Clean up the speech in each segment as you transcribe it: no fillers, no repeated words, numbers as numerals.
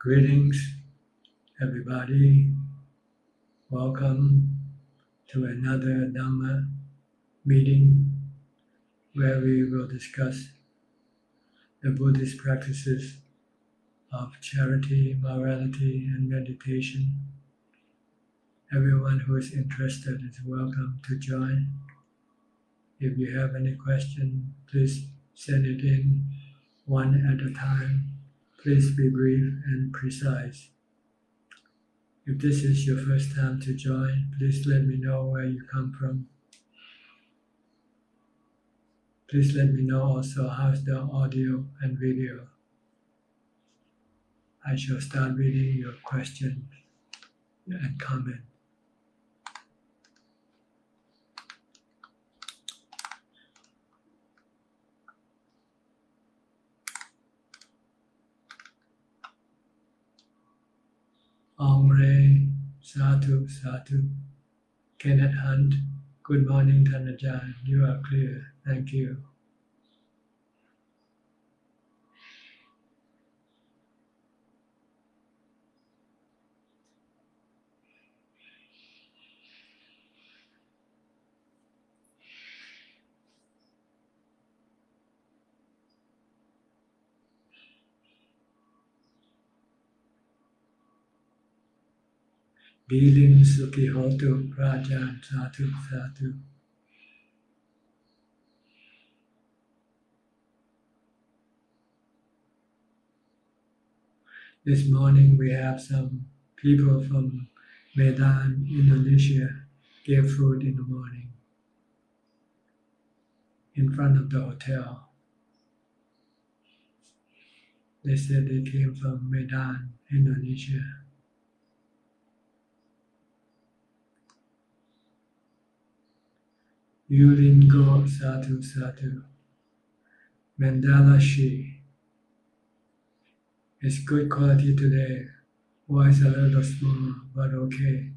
Greetings, everybody. Welcome to another Dhamma meeting where we will discuss the Buddhist practices of charity, morality, and meditation. Everyone who is interested is welcome to join. If you have any question, please send it in one at a time. Please be brief and precise. If this is your first time to join, please let me know where you come from. Please let me know also how's the audio and video. I shall start reading your questions and comment. Ong Ray, Sadhu, Sadhu. Kenneth Hunt, good morning, Ajahn. You are clear. Thank you. Bilim Sukhi Hotu, Rajan, Sadhu, Sadhu. This morning we have some people from Medan, Indonesia, gave food in the morning in front of the hotel. They said they came from Medan, Indonesia. Yulingo, Sadhu, Sadhu. Mandala Shi. It's good quality today. Voice a little small, but okay.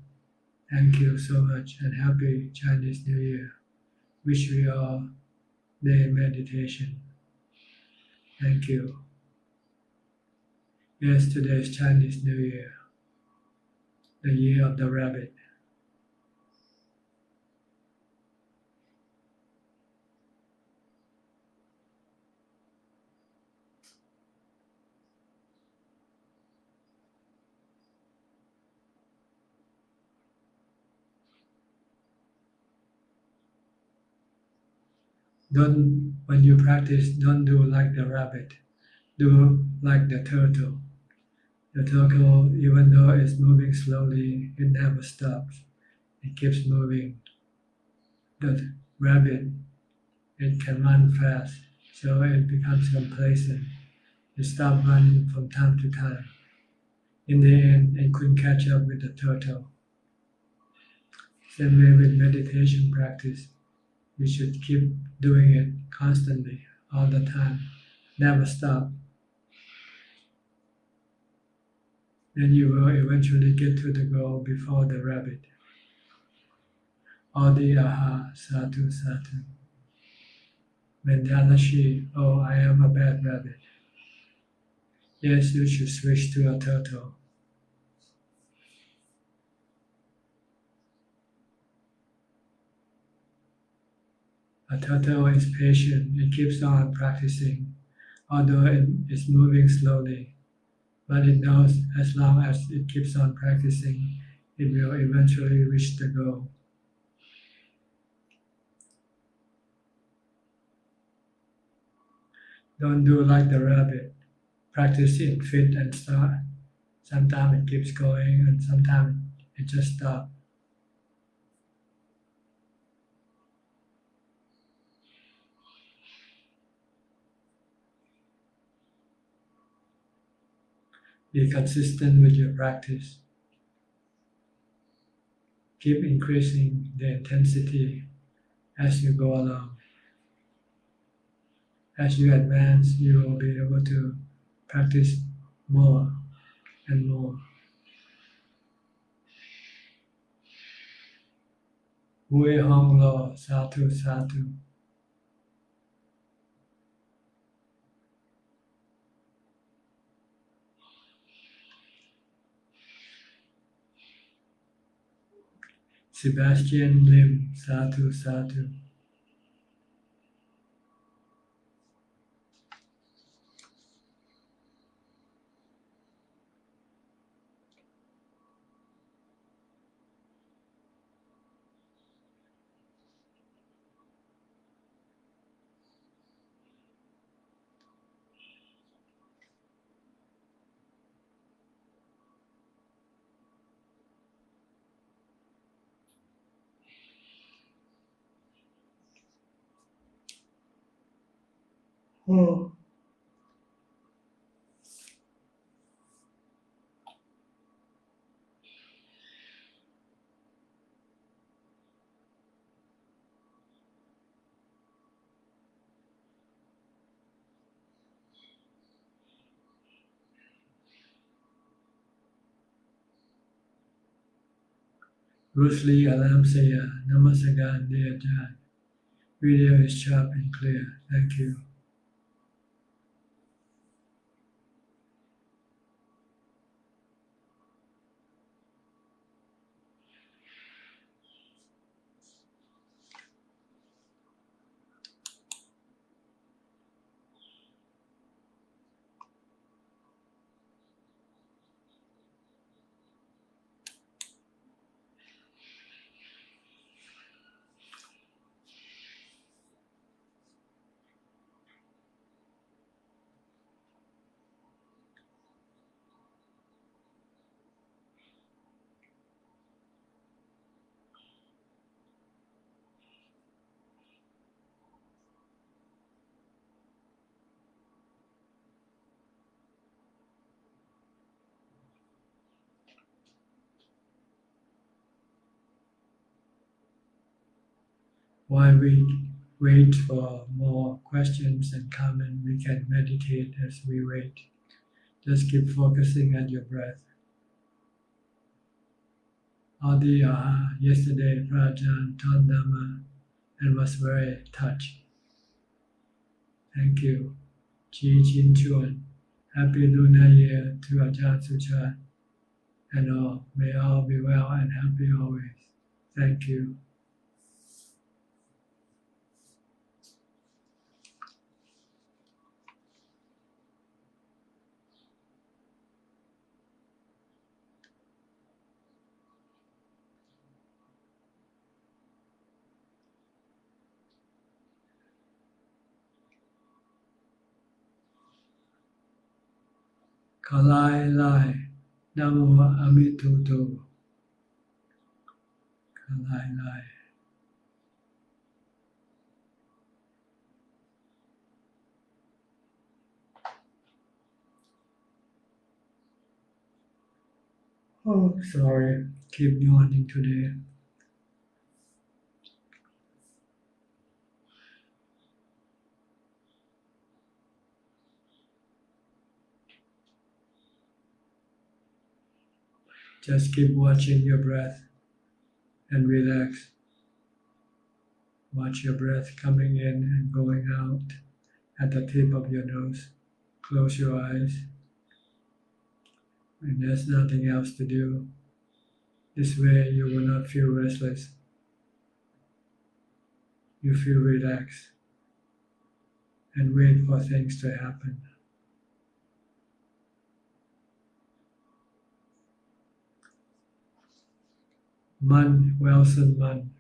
Thank you so much and happy Chinese New Year. Wish we all day meditation. Thank you. Yes, today is Chinese New Year, the year of the rabbit. When you practice, don't do like the rabbit. Do like the turtle. The turtle, even though it's moving slowly, it never stops. It keeps moving. The rabbit, it can run fast, so it becomes complacent. It stops running from time to time. In the end, it couldn't catch up with the turtle. Same way with meditation practice. You should keep doing it constantly, all the time. Never stop. Then you will eventually get to the goal before the rabbit. Adi aha, sadhu, sadhu. Mandala Shi, oh, I am a bad rabbit. Yes, you should switch to a turtle. A turtle is patient, it keeps on practicing, although it is moving slowly. But it knows as long as it keeps on practicing, it will eventually reach the goal. Don't do like the rabbit. Practice it fit and start. Sometimes it keeps going and sometimes it just stops. Be consistent with your practice. Keep increasing the intensity as you go along. As you advance, you will be able to practice more and more. Hui Hong Lo, Sadhu, Sadhu. Sebastian Lim, Sadhu Sadhu. Oh. Bruce Lee Alam Saya, Namaskaran dear Ajahn. Video is sharp and clear. Thank you. While we wait for more questions and comments, we can meditate as we wait. Just keep focusing on your breath. Adi yesterday Prajan taught Dhamma and was very touched. Thank you. Chi Chin Chuan. Happy Lunar Year to Ajahn Suchart and all. May all be well and happy always. Thank you. Kalai Lai. Namo Amituto. Kalai Lai. Oh, sorry. Keep yawning today. Just keep watching your breath and relax. Watch your breath coming in and going out at the tip of your nose. Close your eyes. And there's nothing else to do. This way you will not feel restless. You feel relaxed and wait for things to happen. Man, Wilson Man.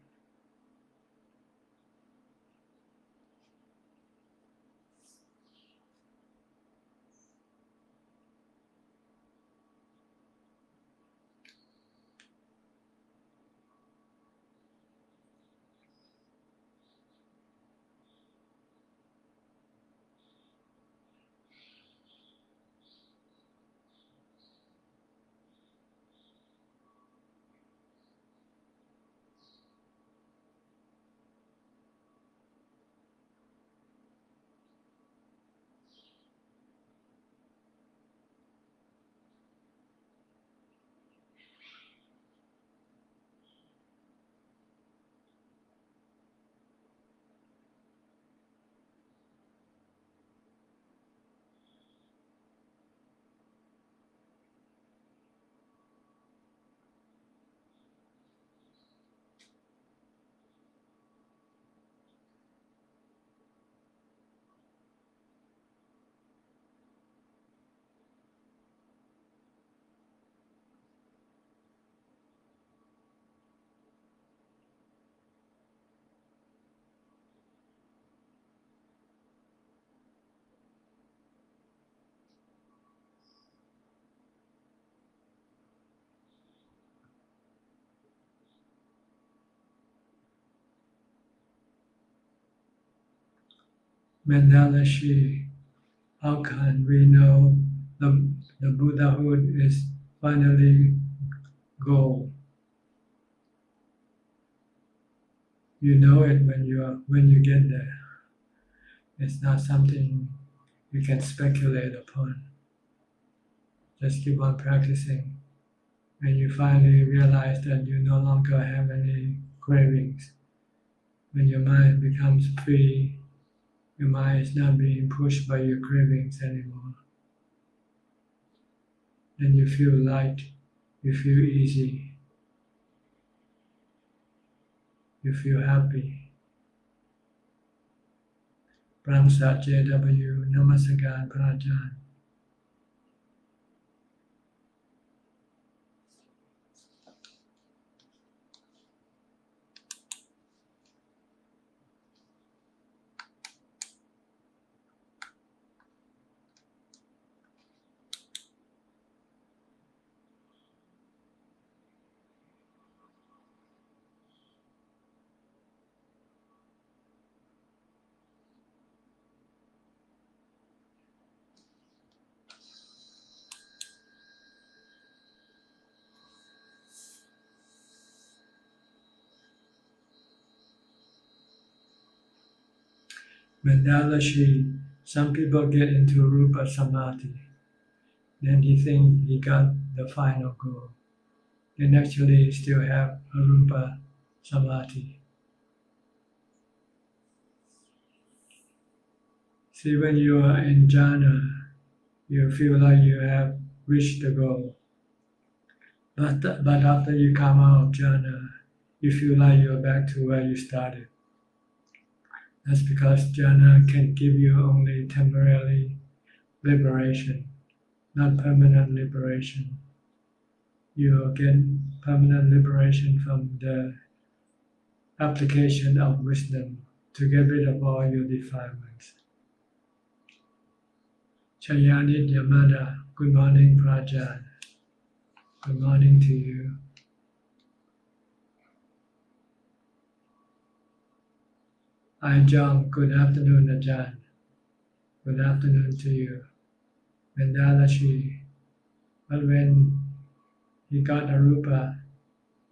Mandalashi, how can we know the Buddhahood is finally goal? You know it when you get there. It's not something you can speculate upon. Just keep on practicing. When you finally realize that you no longer have any cravings, when your mind becomes free, your mind is not being pushed by your cravings anymore. Then you feel light, you feel easy, you feel happy. Pramsat JW, Namaskaran Prajan. Mandalashi, some people get into Rupa Samadhi. Then he thinks he got the final goal. Then actually still have Arupa Samadhi. See, when you are in jhana, you feel like you have reached the goal. But after you come out of jhana, you feel like you're back to where you started. That's because jhana can give you only temporary liberation, not permanent liberation. You get permanent liberation from the application of wisdom to get rid of all your defilements. Chayanit Yamada, good morning, Prajan. Good morning to you. Ajahn, good afternoon, Ajahn. Good afternoon to you. Mandalashi, but when he got Arupa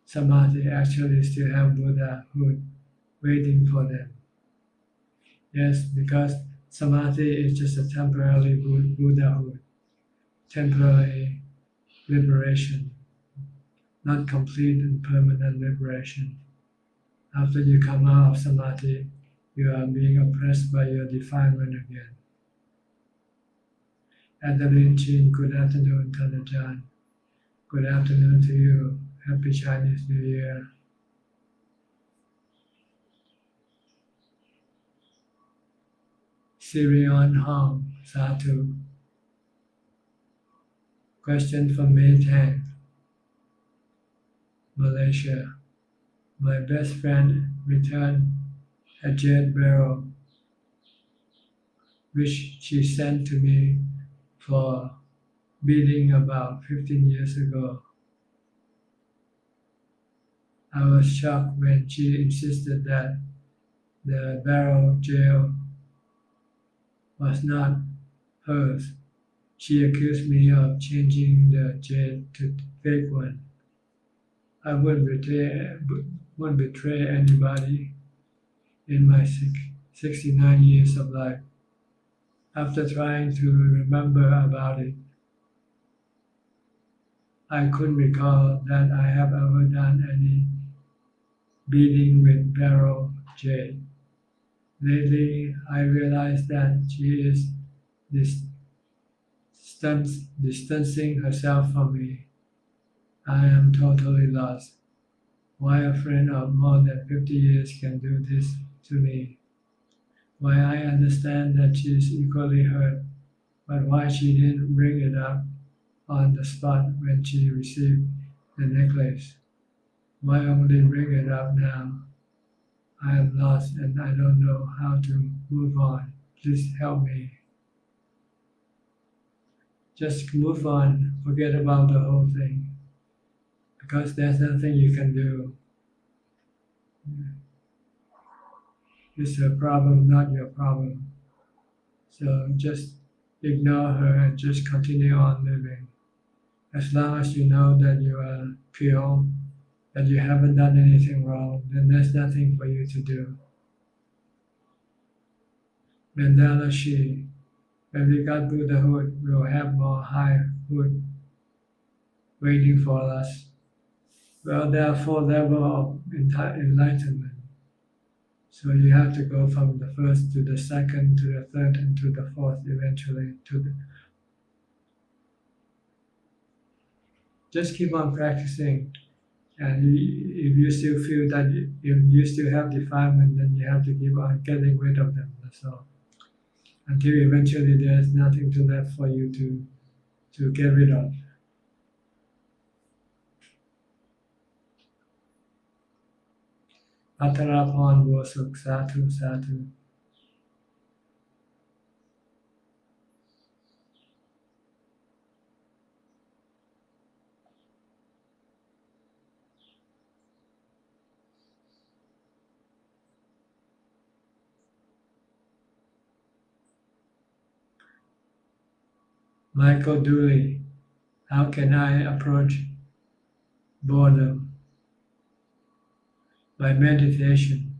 Samadhi, actually still have Buddhahood waiting for them. Yes, because Samadhi is just a temporary Buddhahood, temporary liberation, not complete and permanent liberation. After you come out of Samadhi, you are being oppressed by your defilement again. Adeline Chin, good afternoon, Tanajan. Good afternoon to you. Happy Chinese New Year. Sirion Hong, Satu. Question from May Tang, Malaysia. My best friend returned a jade barrel, which she sent to me for beating about 15 years ago. I was shocked when she insisted that the barrel jade was not hers. She accused me of changing the jade to fake one. I wouldn't betray anybody in my 69 years of life. After trying to remember about it, I couldn't recall that I have ever done any beading with barrel jade. Lately, I realized that she is distancing herself from me. I am totally lost. Why a friend of more than 50 years can do this to me? Why I understand that she is equally hurt, but why she didn't bring it up on the spot when she received the necklace? Why only bring it up now? I am lost and I don't know how to move on. Please help me. Just move on, forget about the whole thing, because there's nothing you can do. It's a problem, not your problem. So just ignore her and just continue on living. As long as you know that you are pure, that you haven't done anything wrong, then there's nothing for you to do. Mandala Shi, when we got Buddhahood, we'll have more highhood waiting for us. Well, there are 4 levels of enlightenment. So you have to go from the first to the second to the third and to the fourth eventually. Just keep on practicing. And if you still feel that if you still have defilement, then you have to keep on getting rid of them. That's all. Until eventually there's nothing to left for you to get rid of. Atarapan Vosuk Satu Satu. Michael Dooley, how can I approach boredom? By meditation.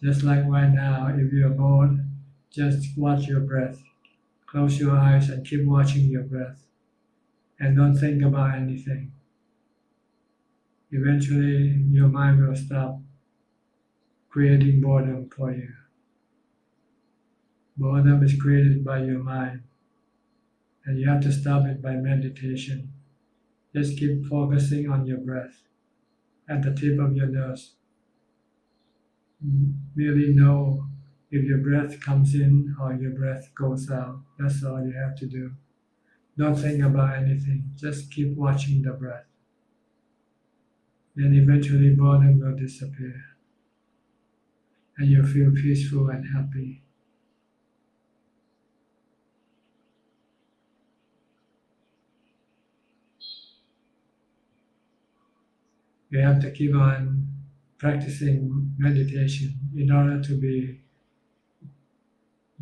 Just like right now, if you're bored, just watch your breath. Close your eyes and keep watching your breath. And don't think about anything. Eventually, your mind will stop creating boredom for you. Boredom is created by your mind, and you have to stop it by meditation. Just keep focusing on your breath at the tip of your nose. Merely know if your breath comes in or your breath goes out. That's all you have to do. Don't think about anything. Just keep watching the breath. Then eventually boredom will disappear. And you'll feel peaceful and happy. You have to keep on practicing meditation in order to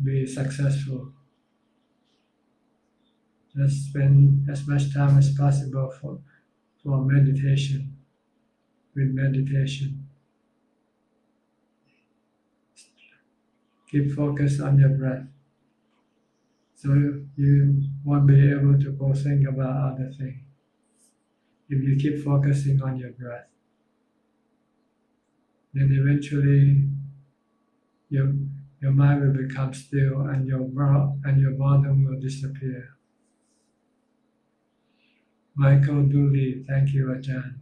be successful. Just spend as much time as possible for meditation, with meditation. Keep focus on your breath. So you won't be able to go think about other things. If you keep focusing on your breath, then eventually your mind will become still and your boredom will disappear. Michael Dooley, thank you, Ajahn.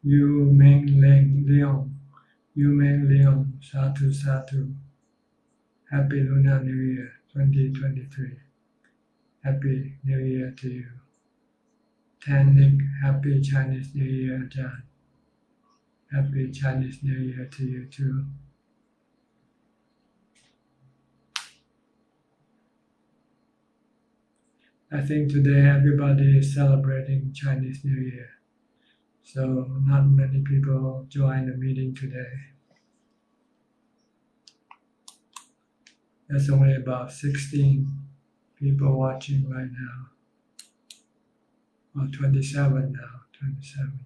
Yu Meng Leong, Yu Meng Leong, Satu Satu. Happy Lunar New Year 2023. Happy New Year to you. Tan Nick, Happy Chinese New Year, Ajahn. Happy Chinese New Year to you too. I think today everybody is celebrating Chinese New Year. So not many people join the meeting today. There's only about 16 people watching right now. or 27 now, 27.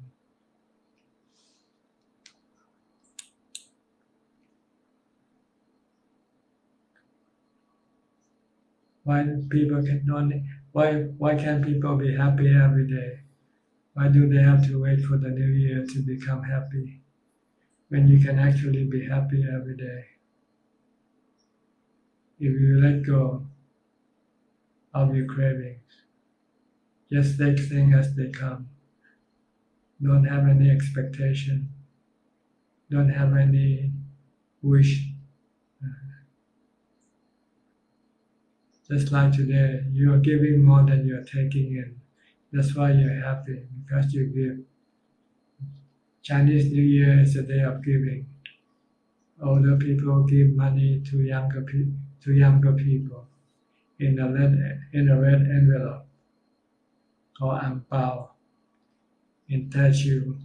Why people cannot? Why can't people be happy every day? Why do they have to wait for the new year to become happy when you can actually be happy every day? If you let go of your cravings, just take things as they come. Don't have any expectation. Don't have any wish. Just like today, you are giving more than you are taking in. That's why you're happy, because you give. Chinese New Year is a day of giving. Older people give money to younger people in a red envelope called ang pao in Teochew.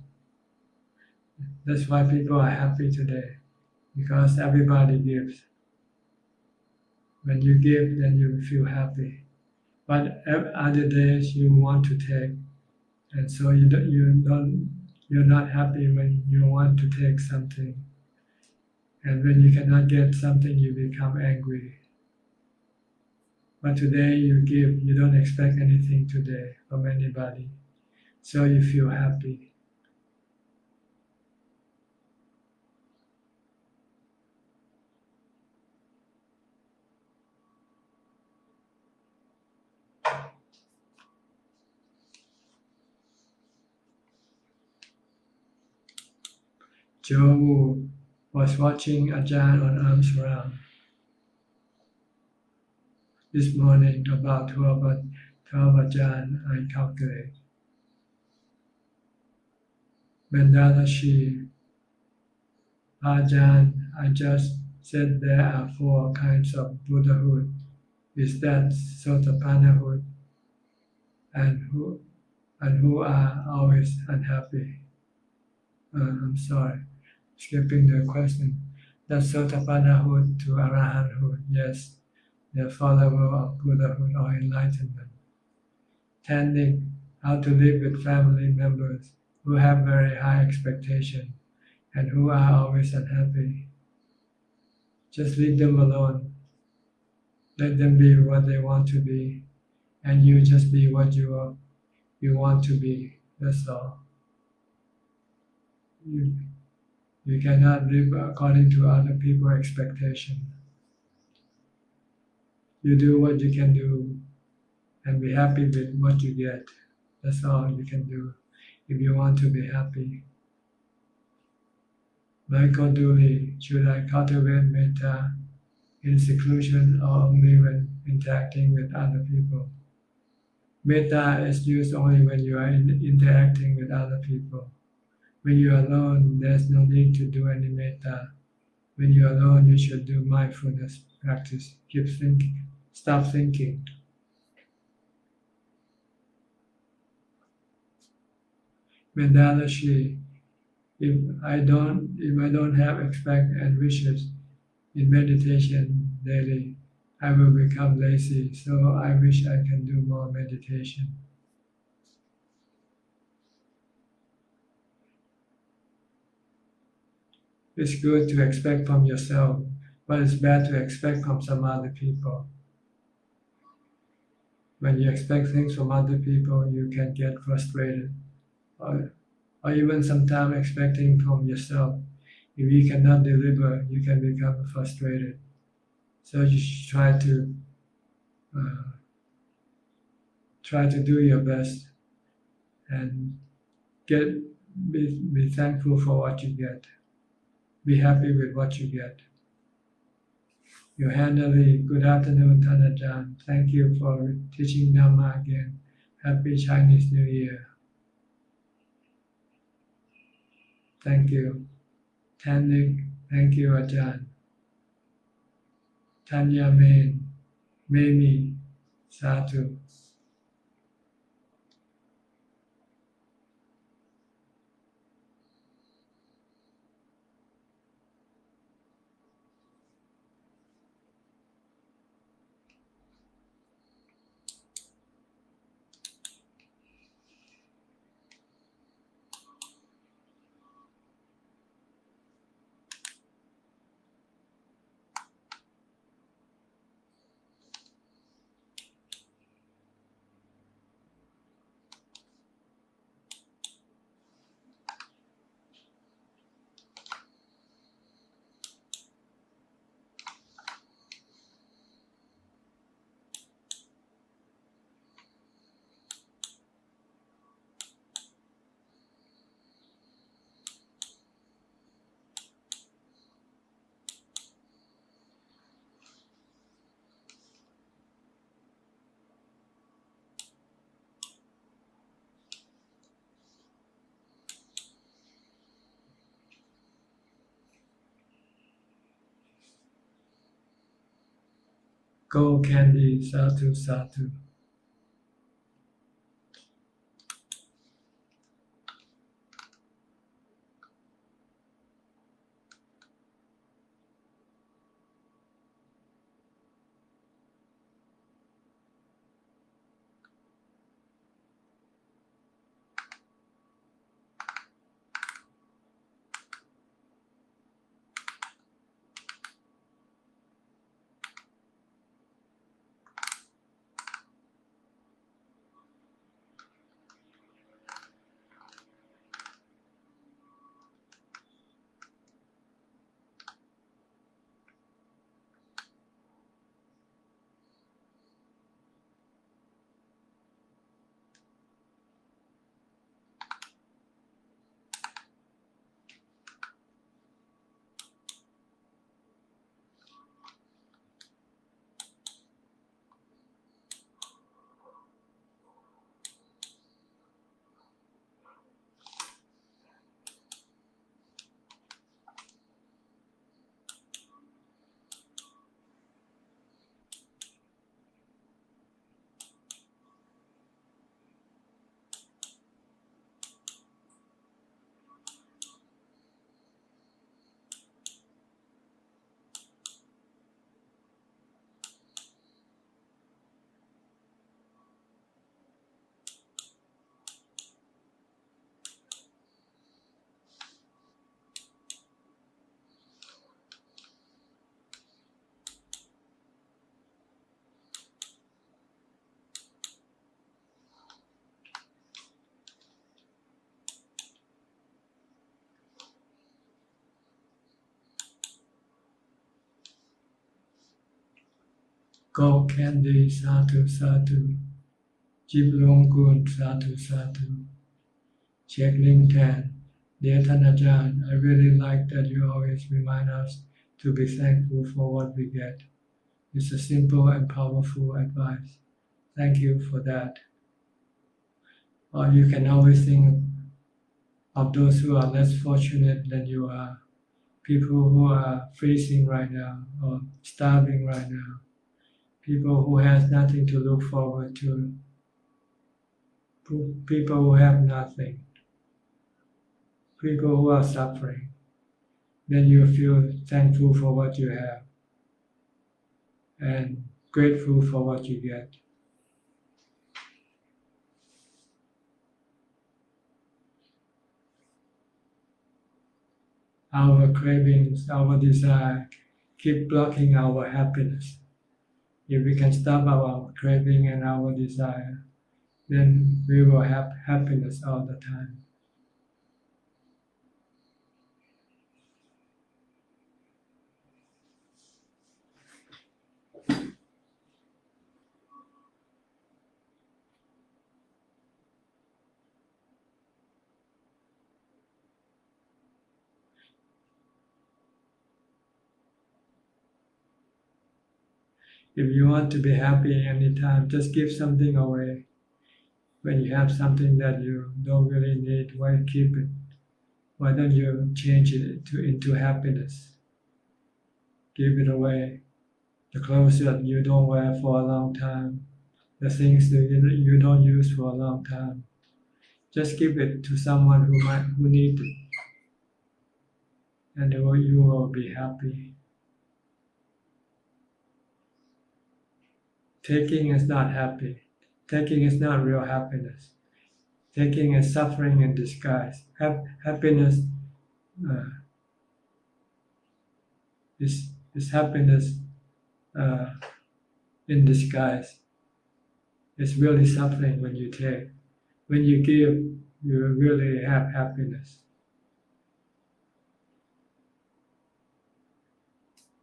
That's why people are happy today, because everybody gives. When you give, then you feel happy. But other days you want to take, and so you're not happy when you want to take something, and when you cannot get something, you become angry. But today you give, you don't expect anything today from anybody, so you feel happy. Joe was watching Ajahn on Arms Round this morning, about 12 Ajahn, I calculate. Mandalashi, Ajahn, I just said there are 4 kinds of Buddhahood. Is that Sotapannahood? And who are always unhappy? I'm sorry, skipping the question. That's Sotapannahood to Arahanthood. Yes, the follower of Buddhahood or enlightenment. Tending how to live with family members who have very high expectation and who are always unhappy. Just leave them alone. Let them be what they want to be, and you just be what you want to be. That's all. You cannot live according to other people's expectation. You do what you can do and be happy with what you get. That's all you can do if you want to be happy. Michael Dooley, should I cultivate metta in seclusion or only when interacting with other people? Metta is used only when you are interacting with other people. When you are alone, there's no need to do any metta. When you are alone, you should do mindfulness practice. Keep thinking. Stop thinking. Mandalashi, if I don't have expect and wishes in meditation daily, I will become lazy. So I wish I can do more meditation. It's good to expect from yourself, but it's bad to expect from some other people. When you expect things from other people, you can get frustrated, or even sometimes expecting from yourself. If you cannot deliver, you can become frustrated. So you should try to do your best and be thankful for what you get. Be happy with what you get. Yohanali, good afternoon, Tanajan. Thank you for teaching Dhamma again. Happy Chinese New Year. Thank you. Tanik, thank you, Ajahn. Tanya Main, Mimi, Satu. Gold candy, sadhu, sadhu. Gold candy, sadhu, sadhu. Jeep long gun, sadhu, sadhu. Check link 10. Dear Ajahn, I really like that you always remind us to be thankful for what we get. It's a simple and powerful advice. Thank you for that. Or you can always think of those who are less fortunate than you are. People who are freezing right now or starving right now. People who have nothing to look forward to. People who have nothing. People who are suffering. Then you feel thankful for what you have and grateful for what you get. Our cravings, our desire keep blocking our happiness. If we can stop our craving and our desire, then we will have happiness all the time. If you want to be happy anytime, just give something away. When you have something that you don't really need, why keep it? Why don't you change it into happiness? Give it away. The clothes that you don't wear for a long time, the things that you don't use for a long time. Just give it to someone who needs it, and you will be happy. Taking is not happy. Taking is not real happiness. Taking is suffering in disguise. Happiness is happiness in disguise. It's really suffering when you take. When you give, you really have happiness.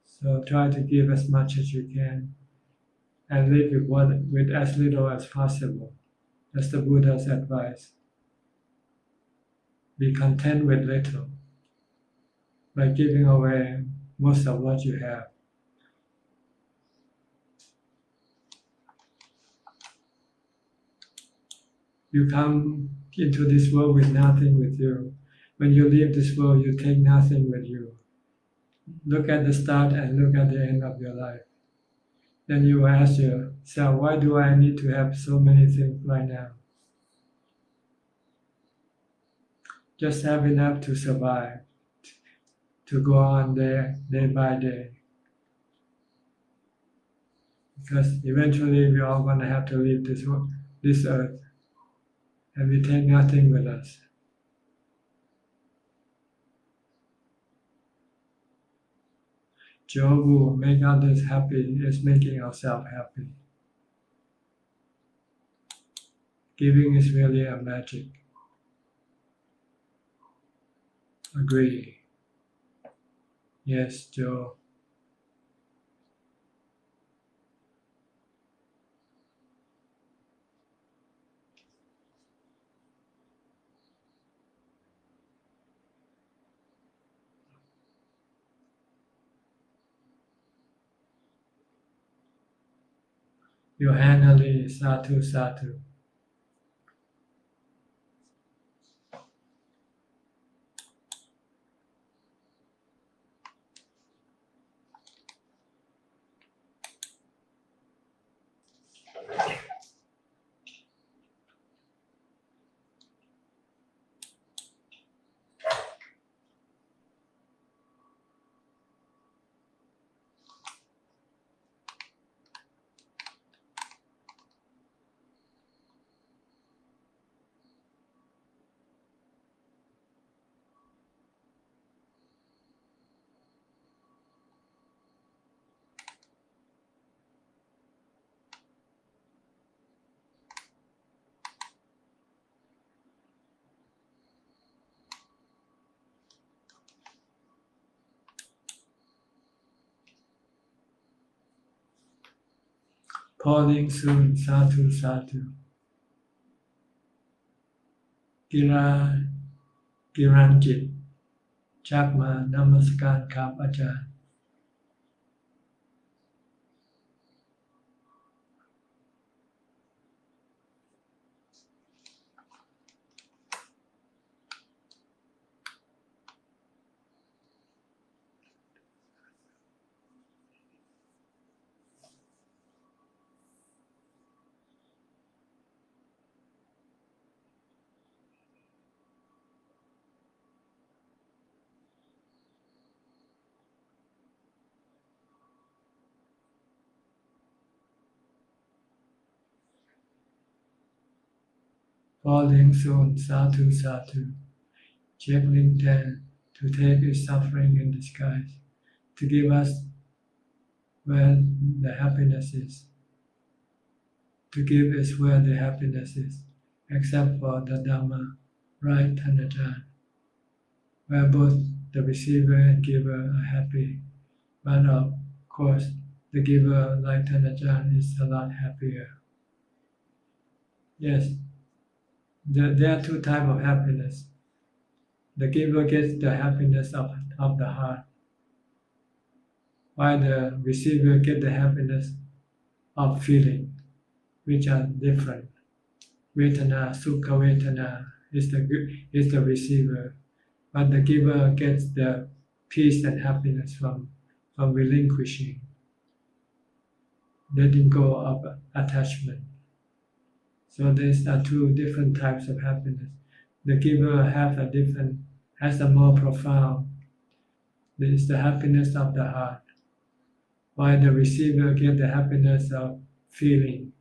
So try to give as much as you can and live with as little as possible. That's the Buddha's advice. Be content with little by giving away most of what you have. You come into this world with nothing with you. When you leave this world, you take nothing with you. Look at the start and look at the end of your life. Then you ask yourself, why do I need to have so many things right now? Just have enough to survive, to go on day by day. Because eventually we're all going to have to leave this earth, and we take nothing with us. Jobu, make others happy is making ourselves happy. Giving is really a magic. Agree. Yes, Joe. Your hand, Ali, Satu, Satu. Calling soon, Satu, Satu. Giranjit, ชักมานมัสการครับอาจารย์ Falling soon, Satu, Satu. Check LinkedIn to take his suffering in disguise, to give us where the happiness is. To give is where the happiness is, except for the Dhamma, right, Ajahn, where both the receiver and giver are happy. But of course, the giver, like Ajahn, is a lot happier. Yes, there are two types of happiness. The giver gets the happiness of the heart, while the receiver gets the happiness of feeling, which are different. Vedana, Sukha Vedana is the receiver, but the giver gets the peace and happiness from relinquishing, letting go of attachment. So these are two different types of happiness. The giver has a more profound. This is the happiness of the heart, while the receiver gets the happiness of feeling,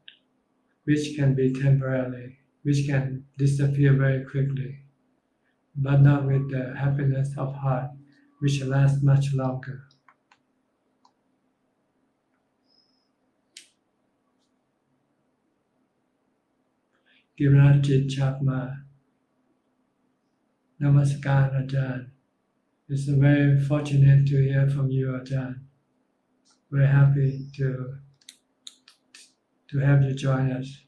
which can be temporary, which can disappear very quickly, but not with the happiness of heart, which lasts much longer. Giranjit Chakma, Namaskar Ajahn. It's very fortunate to hear from you, Ajahn. We're happy to have you join us.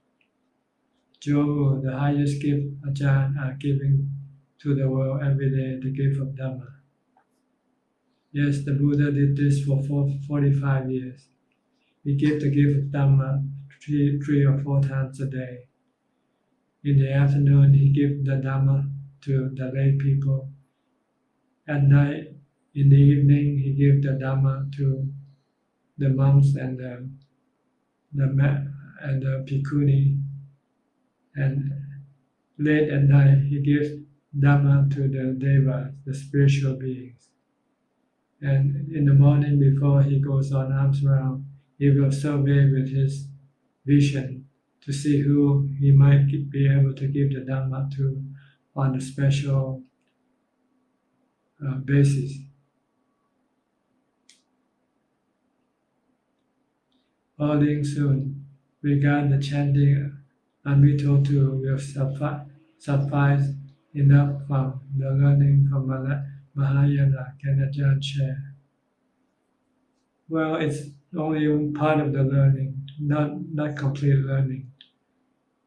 Jobu, the highest gift Ajahn are giving to the world every day, the gift of Dhamma. Yes, the Buddha did this for 45 years. He gave the gift of Dhamma three or four times a day. In the afternoon, he gave the Dhamma to the lay people. At night, in the evening, he gave the Dhamma to the monks and the and the bhikkhuni, and late at night he gives Dhamma to the devas, the spiritual beings. And in the morning before he goes on arms round, he will survey with his vision to see who he might be able to give the Dhamma to on a special basis. Falling soon, regard the chanting Abhijato will suffice enough from the learning from Mahayana. Can Ajahn share? Well, it's only part of the learning, not complete learning.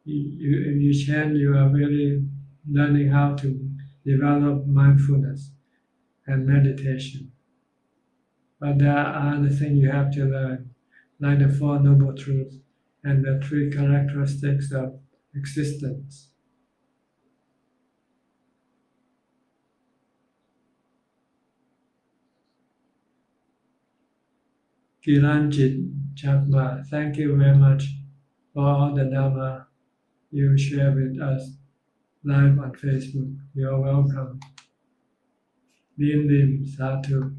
If you chant, you are really learning how to develop mindfulness and meditation. But there are other things you have to learn, like the Four Noble Truths and the three characteristics of existence. Kiranjit Chakma, thank you very much for all the Dhamma you share with us live on Facebook. You're welcome. Lim Lim Sadhu.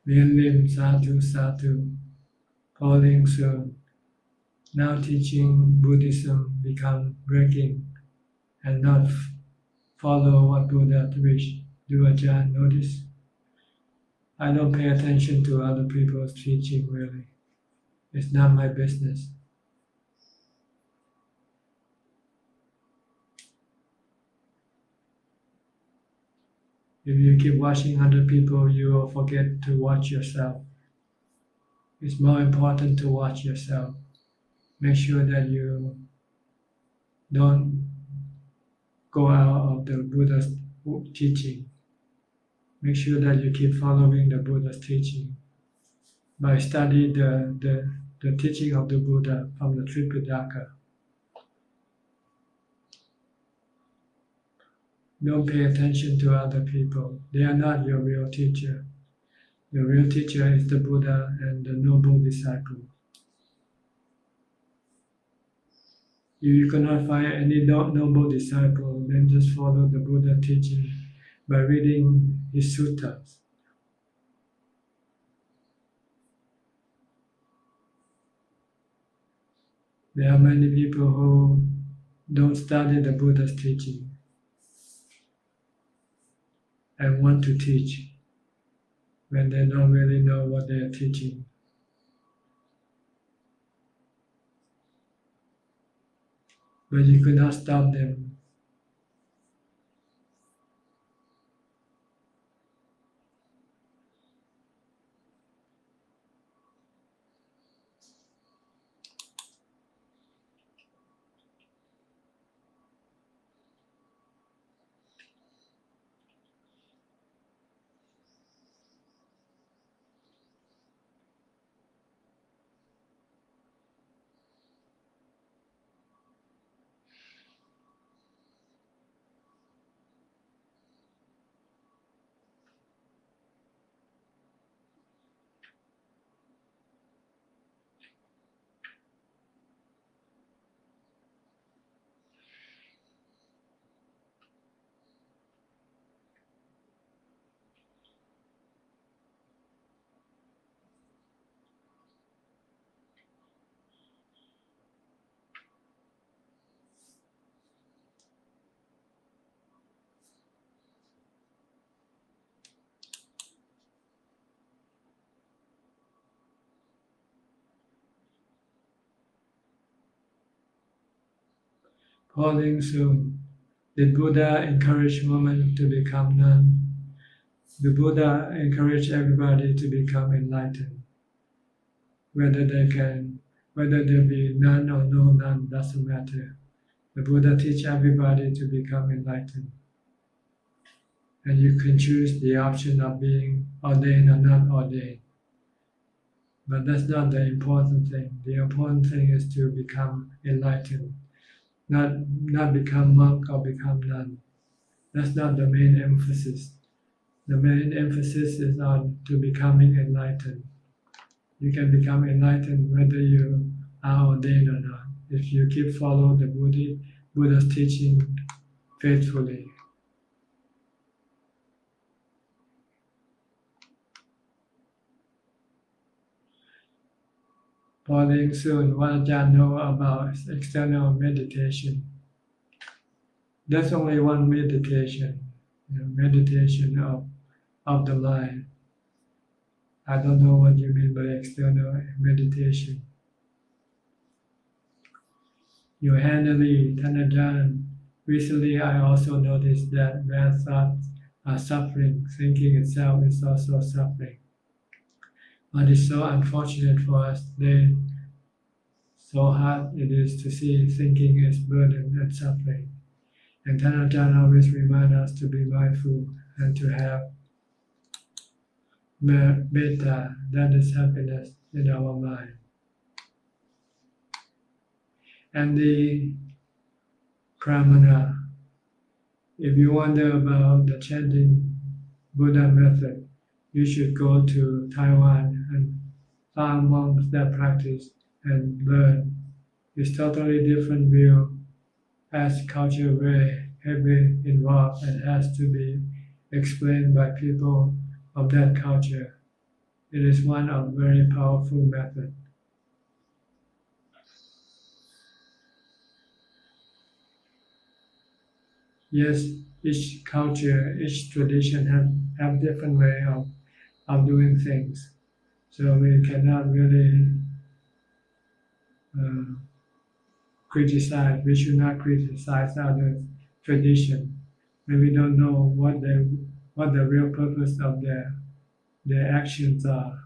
Lim Lim Sadhu Sadhu. Falling soon. Now teaching Buddhism become breaking and not follow what Buddha preached. Do Ajahn notice? I don't pay attention to other people's teaching really. It's not my business. If you keep watching other people, you will forget to watch yourself. It's more important to watch yourself. Make sure that you don't go out of the Buddha's teaching. Make sure that you keep following the Buddha's teaching by studying the teaching of the Buddha from the Tripitaka. Don't pay attention to other people. They are not your real teacher. Your real teacher is the Buddha and the noble disciple. If you cannot find any noble disciple, then just follow the Buddha teaching by reading his suttas. There are many people who don't study the Buddha's teaching and want to teach when they don't really know what they are teaching. But you could not stop them. Falling soon. Did Buddha encourage women to become nun? The Buddha encouraged everybody to become enlightened. Whether they be nun or no nun doesn't matter. The Buddha teach everybody to become enlightened. And you can choose the option of being ordained or not ordained. But that's not the important thing. The important thing is to become enlightened, not become monk or become nun. That's not the main emphasis. The main emphasis is on to becoming enlightened. You can become enlightened whether you are ordained or not, if you keep follow the Buddha's teaching faithfully. Falling soon, what Ajahn know about external meditation? There's only one meditation, meditation of the mind. I don't know what you mean by external meditation. Yohanali, Tanajan, recently I also noticed that bad thoughts are suffering. Thinking itself is also suffering. But it's so unfortunate for us today. So hard it is to see thinking is burden and suffering. And Tanajan always reminds us to be mindful and to have metta, that is happiness in our mind. And the pramana, if you wonder about the chanting Buddha method, you should go to Taiwan and find monks that practice and learn. It's totally different view, as culture very heavily involved and has to be explained by people of that culture. It is one of very powerful method. Yes, each culture, each tradition have different way of doing things. So we cannot really criticize. We should not criticize other tradition when we don't know what the real purpose of their actions are.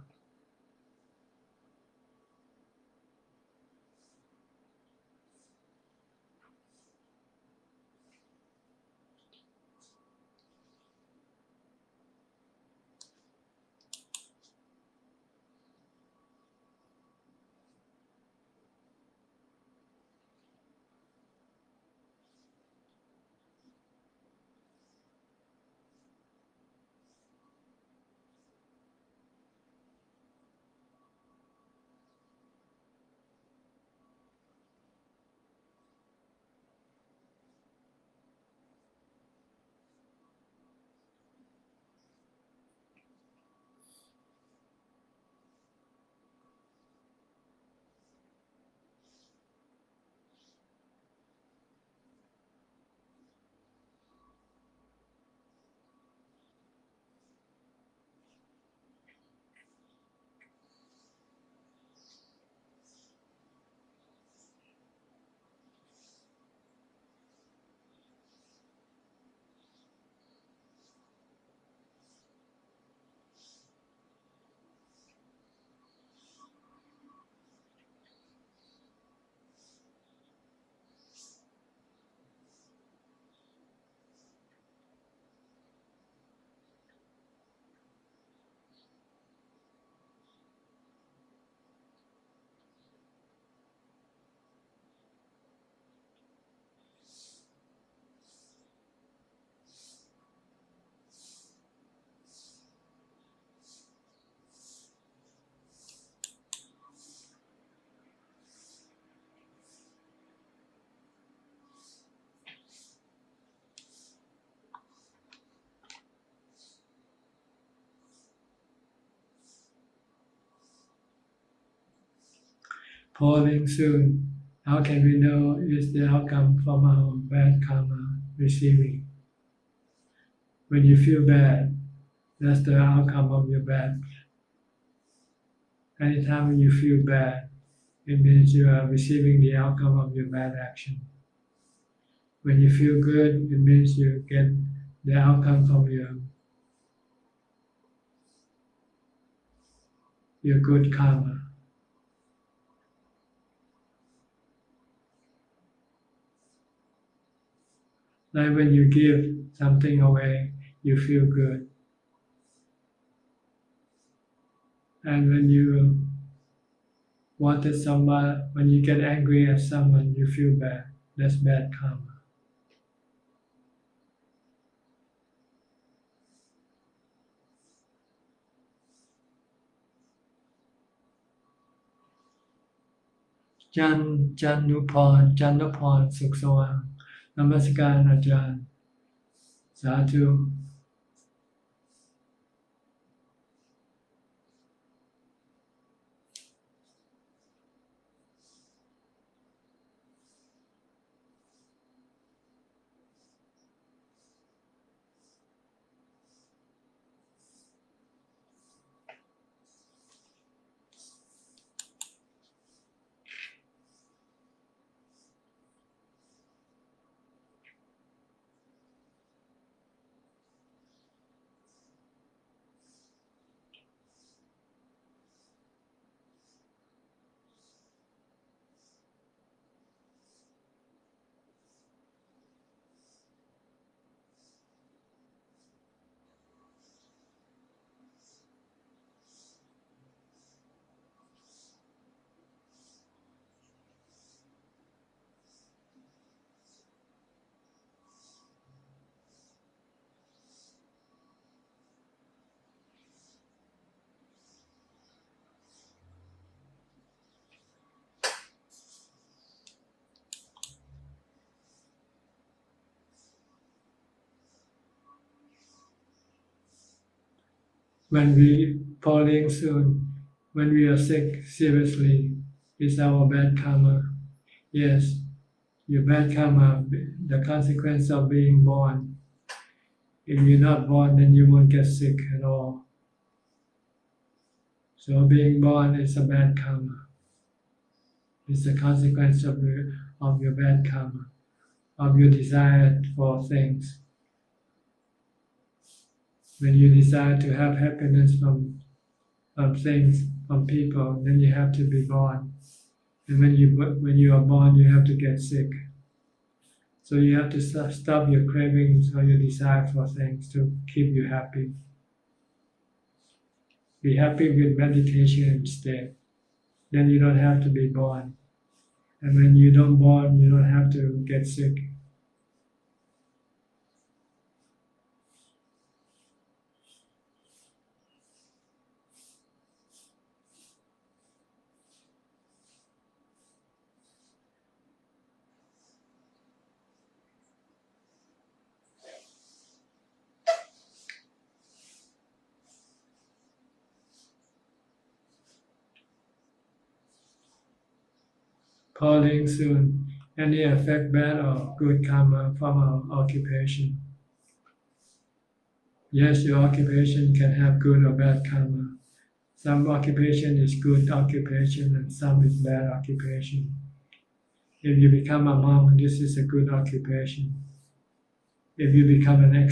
Falling soon, how can we know is the outcome from our bad karma receiving? When you feel bad, that's the outcome of your bad. Anytime you feel bad, it means you are receiving the outcome of your bad action. When you feel good, it means you get the outcome from your good karma. Like when you give something away, you feel good. And when you wanted someone, when you get angry at someone, you feel bad. That's bad karma. Janupon Sukh Sawang Namaskar Ajahn Sadhu. When we falling soon, when we are sick seriously, is our bad karma. Yes, your bad karma, the consequence of being born. If you're not born, then you won't get sick at all. So being born is a bad karma. It's the consequence of your bad karma, of your desire for things. When you desire to have happiness from things, from people, then you have to be born. And when you are born, you have to get sick. So you have to stop your cravings or your desire for things to keep you happy. Be happy with meditation instead. Then you don't have to be born. And when you don't born, you don't have to get sick. Calling soon. Any effect, bad or good karma from our occupation? Yes, your occupation can have good or bad karma. Some occupation is good occupation and some is bad occupation. If you become a monk, this is a good occupation. If you become an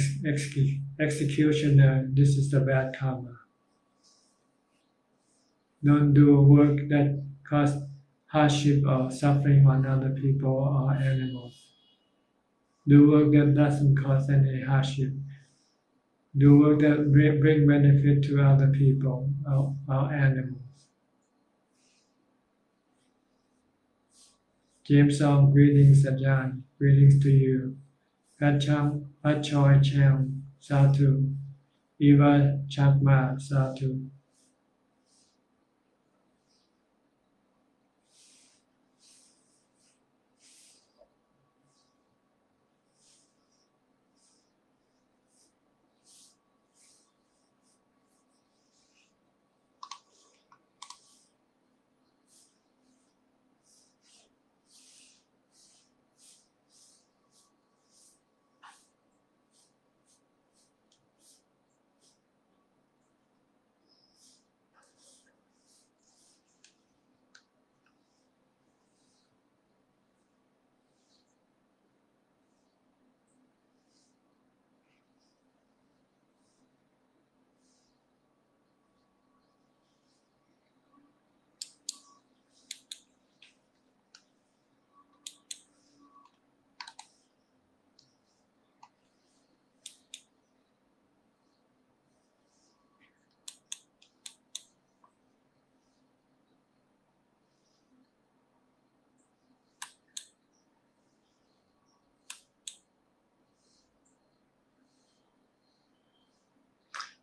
executioner, this is the bad karma. Don't do work that cause hardship or suffering on other people or animals. Do work that doesn't cause any hardship. Do work that bring benefit to other people or animals. James Song, greetings Ajahn, greetings to you. Pat Choi Chang, Satu. Eva Chakma, Satu.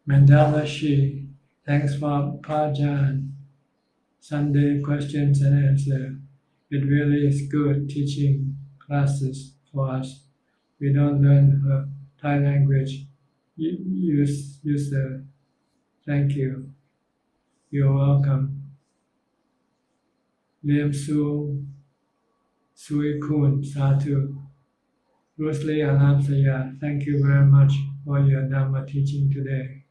Mandala Shi, thanks for Ajahn. Sunday questions and answer. It really is good teaching classes for us. We don't learn Thai language. User, thank you. You're welcome. Liam Su, Sui Kun, Satu. Rosli Alamsaya, thank you very much for your Dhamma teaching today.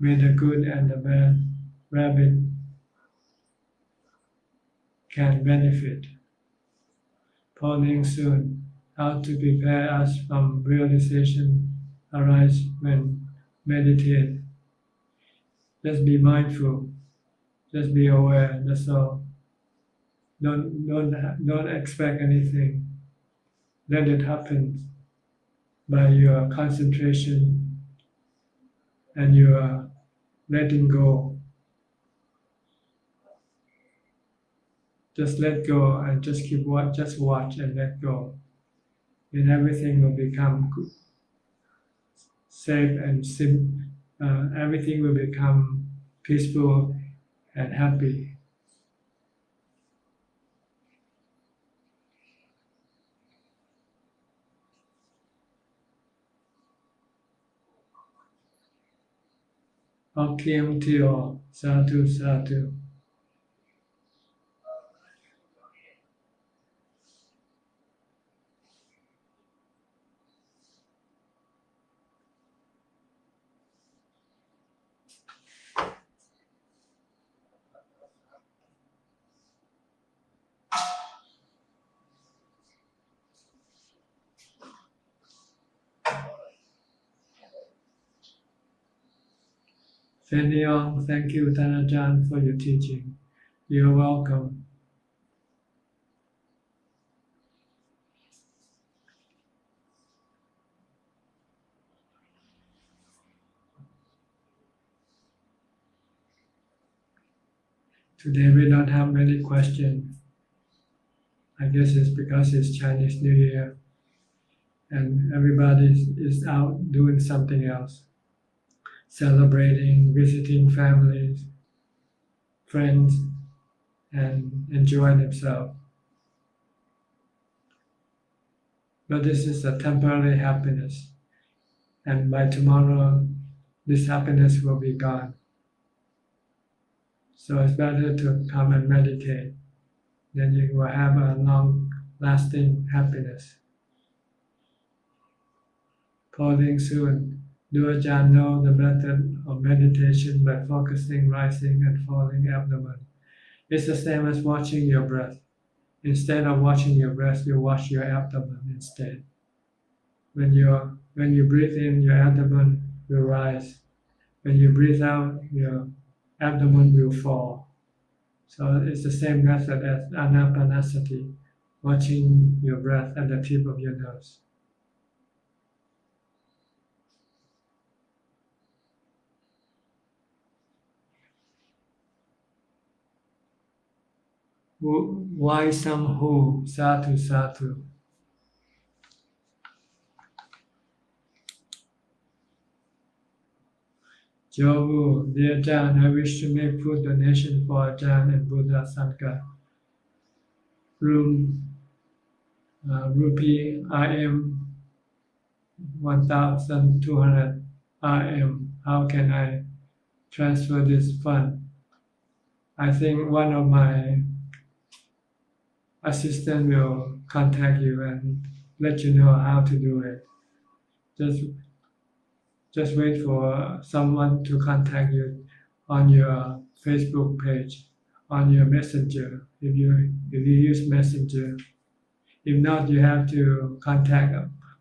May the good and the bad rabbit can benefit. Pauline soon, how to prepare us from realization arise when meditate. Just be mindful, just be aware, that's all. Don't expect anything. Let it happen by your concentration and your letting go. Just let go and just just watch and let go. And everything will become safe and everything will become peaceful and happy. Okiem Tio, Sadhu Sadhu. Feniong, thank you, Tanajan, for your teaching. You're welcome. Today we don't have many questions. I guess it's because it's Chinese New Year and everybody is out doing something else, celebrating, visiting families, friends, and enjoying themselves. But this is a temporary happiness, and by tomorrow, this happiness will be gone. So it's better to come and meditate. Then you will have a long-lasting happiness. Pauline soon. Do Ajahn know the method of meditation by focusing rising and falling abdomen? It's the same as watching your breath. Instead of watching your breath, you watch your abdomen instead. When you breathe in, your abdomen will rise. When you breathe out, your abdomen will fall. So it's the same method as anapanasati, watching your breath at the tip of your nose. Why some who? Satu Satu. Jobu, dear Ajahn, I wish to make food donation for Ajahn and Buddha Sangha. Rupee IM 1,200 RM. How can I transfer this fund? I think one of my assistant will contact you and let you know how to do it. Just wait for someone to contact you on your Facebook page, on your messenger, if you use messenger. If not, you have to contact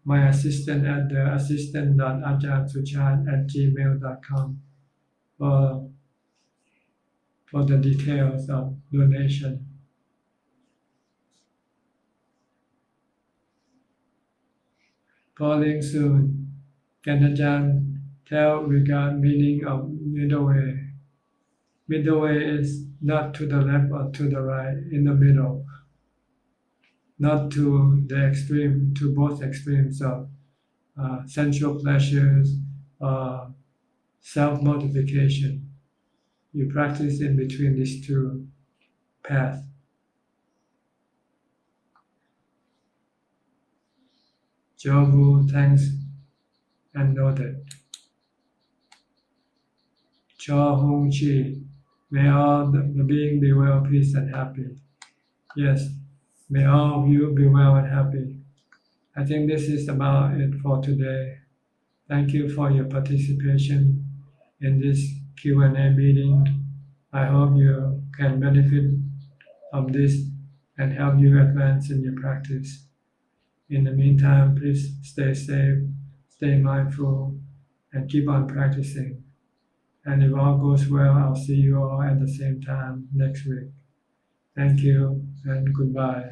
my assistant at the assistant.ajahn@gmail.com for the details of donation. Calling soon. Can Ajahn tell regard meaning of middle way? Middle way is not to the left or to the right, in the middle. Not to the extreme, to both extremes of sensual pleasures, self-mortification. You practice in between these two paths. Jobu thanks and noted. Cho Hung Chi, may all the being be well, peace and happy. Yes, may all of you be well and happy. I think this is about it for today. Thank you for your participation in this Q&A meeting. I hope you can benefit from this and help you advance in your practice. In the meantime, please stay safe, stay mindful, and keep on practicing. And if all goes well, I'll see you all at the same time next week. Thank you and goodbye.